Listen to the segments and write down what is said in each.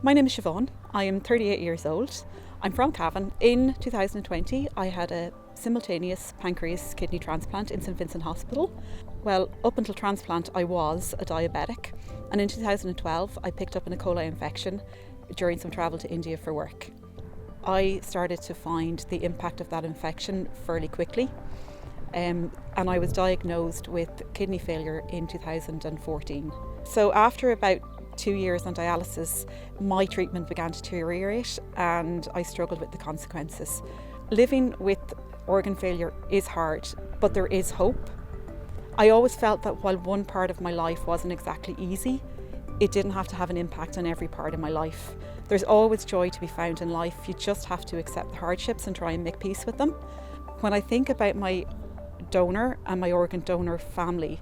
My name is Siobhan. I am 38 years old. I'm from Cavan. In 2020, I had a simultaneous pancreas kidney transplant in St Vincent Hospital. Well, up until transplant, I was a diabetic, and in 2012, I picked up an E. coli infection during some travel to India for work. I started to find the impact of that infection fairly quickly, and I was diagnosed with kidney failure in 2014. So after about 2 years on dialysis, my treatment began to deteriorate and I struggled with the consequences. Living with organ failure is hard, but there is hope. I always felt that while one part of my life wasn't exactly easy, it didn't have to have an impact on every part of my life. There's always joy to be found in life. You just have to accept the hardships and try and make peace with them. When I think about my donor and my organ donor family,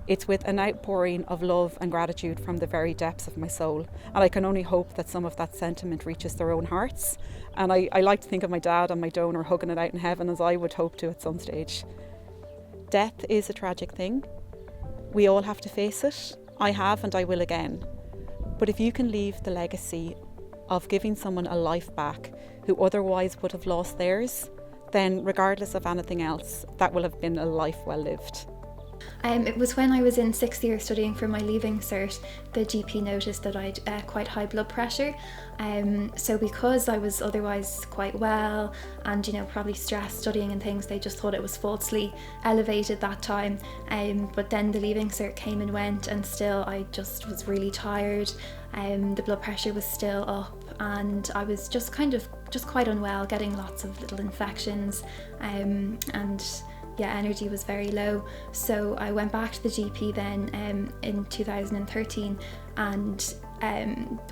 it's with an outpouring of love and gratitude from the very depths of my soul. And I can only hope that some of that sentiment reaches their own hearts. And I like to think of my dad and my donor hugging it out in heaven, as I would hope to at some stage. Death is a tragic thing. We all have to face it. I have and I will again. But if you can leave the legacy of giving someone a life back who otherwise would have lost theirs, then regardless of anything else, that will have been a life well lived. It was when I was in 6th year studying for my leaving cert, the GP noticed that I'd quite high blood pressure. So because I was otherwise quite well and, probably stressed studying and things, they just thought it was falsely elevated that time. But then the leaving cert came and went, and still I just was really tired. The blood pressure was still up and I was just quite unwell, getting lots of little infections, energy was very low. So I went back to the GP then in 2013, and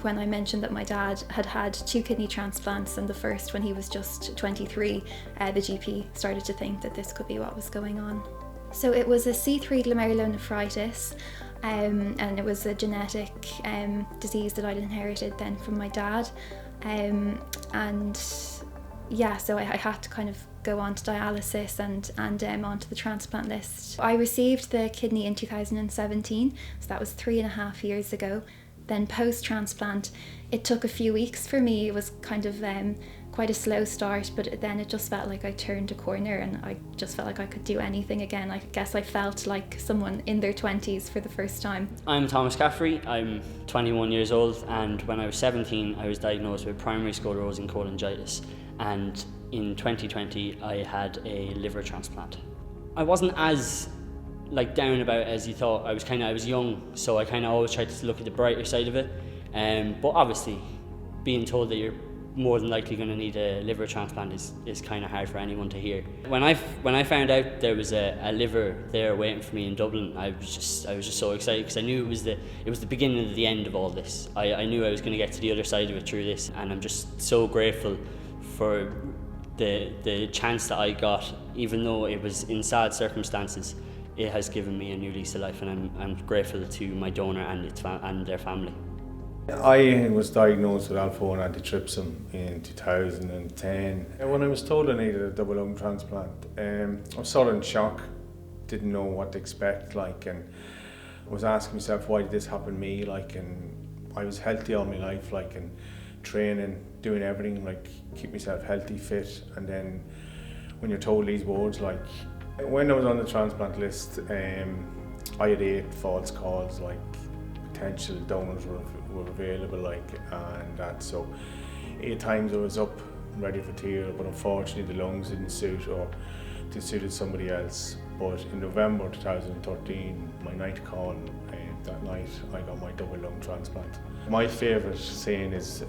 when I mentioned that my dad had 2 kidney transplants, and the first when he was just 23, the GP started to think that this could be what was going on. So it was a C3 glomerulonephritis, and it was a genetic disease that I'd inherited then from my dad, so I had to kind of go on to dialysis and onto the transplant list. I received the kidney in 2017, so that was 3.5 years ago. Then post-transplant, it took a few weeks for me. It was kind of quite a slow start, but then it just felt like I turned a corner and I just felt like I could do anything again. I guess I felt like someone in their 20s for the first time. I'm Tomas. I'm 21 years old, and when I was 17 I was diagnosed with primary sclerosing cholangitis, and in 2020 I had a liver transplant. I wasn't as down about it as you thought. I was young, so I always tried to look at the brighter side of it, but obviously being told that you're more than likely going to need a liver transplant is kind of hard for anyone to hear. When I found out there was a liver there waiting for me in Dublin, I was just so excited, because I knew it was the beginning of the end of all this. I knew I was going to get to the other side of it through this, and I'm just so grateful for the chance that I got. Even though it was in sad circumstances, it has given me a new lease of life, and I'm grateful to my donor and their family. I was diagnosed with alpha-1 antitrypsin in 2010. When I was told I needed a double lung transplant, I was sort of in shock, didn't know what to expect, and I was asking myself, why did this happen to me, and I was healthy all my life, and training, doing everything, keep myself healthy, fit, and then when you're told these words, when I was on the transplant list, I had 8 false calls, potential donors were available, and that, so 8 times I was up ready for tear, but unfortunately the lungs didn't suit, or they suited somebody else. But in November 2013, my 9th call, that night I got my double lung transplant. My favourite saying is,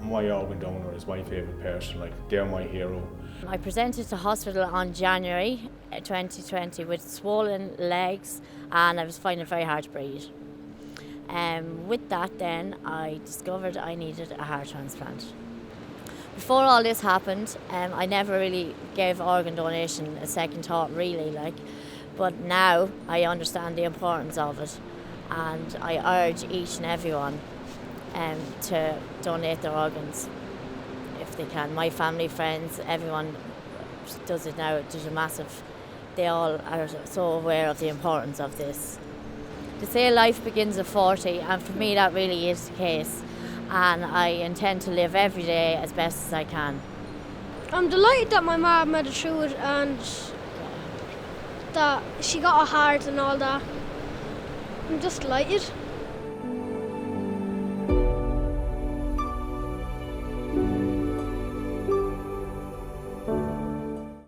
my organ donor is my favourite person, they're my hero. I presented to hospital on January 2020 with swollen legs, and I was finding it very hard to breathe. With that then, I discovered I needed a heart transplant. Before all this happened, I never really gave organ donation a second thought, really, but now I understand the importance of it, and I urge each and everyone to donate their organs if they can. My family, friends, everyone does it now. They all are so aware of the importance of this. They say life begins at 40, and for me that really is the case. And I intend to live every day as best as I can. I'm delighted that my mum made it through it and that she got a heart and all that. I'm just delighted.